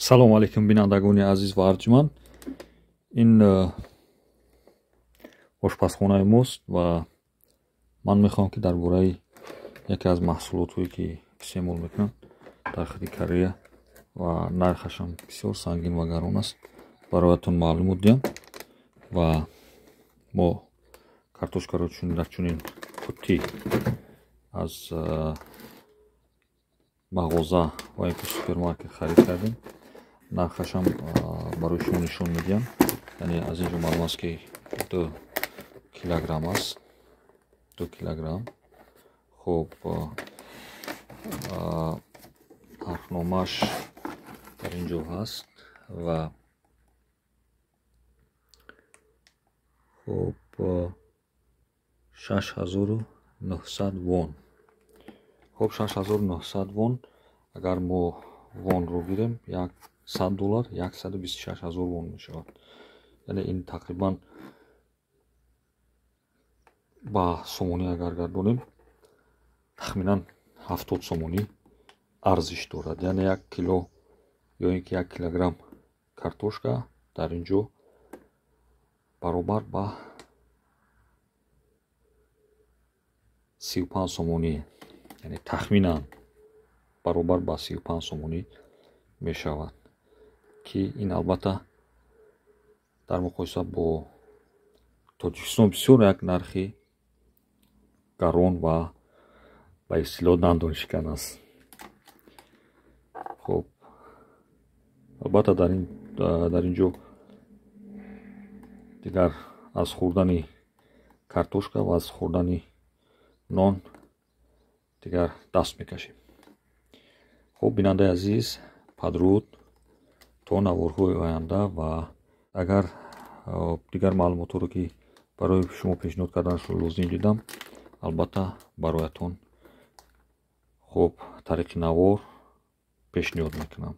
салому алейкум бинандагони азиз ва арҷманд. ин ошпазхонаи мост ва ман мехоҳам ки дар бораи яке аз маҳсулотҳое ки истеъмол мекунам дар хити Корея ва нархашам бисёр сангин ва гарон аст бароятон маълумот диҳам. ва мо картошкаро дар чунин қуттӣ аз мағоза ва ин ки супермаркет харид кардем. нархашам барои шумо нишон медиҳам. яъне аз инҷо маълум аст ки 2 килограмм аст. 2 килограмм. хуб, нархномааш дар инҷо ҳаст ва хуб 6900 вон. хуб 6900 вон. агар мо вонро гирем $100 126000 вон мешавад. яъне ин тақрибан ба сомонӣ агар гардонем тахминан 70 сомонӣ арзиш дорад. яъне 1 кило ё ин ки 1 килограмм картошка дар инҷо баробар ба 35 сомонӣ, яъне тахминан баробар ба 35 сомонӣ мешавад ки ин албатта дар муқоиса бо Тоҷикистон бисёр як нархи гарон ва ба истилоҳ дандоншикан аст. хуб, албатта дар инҷо дигар аз хӯрдани картошка ва аз хӯрдани нон дигар даст мекашем. хуб, бинандаи азиз, падруд то наворҳои оянда. ва агар дигар маълумотҳоро ки барои шумо пешниҳод карданашро лозим дидам, албатта бароятон хуб тариқи навор пешниҳод мекунам.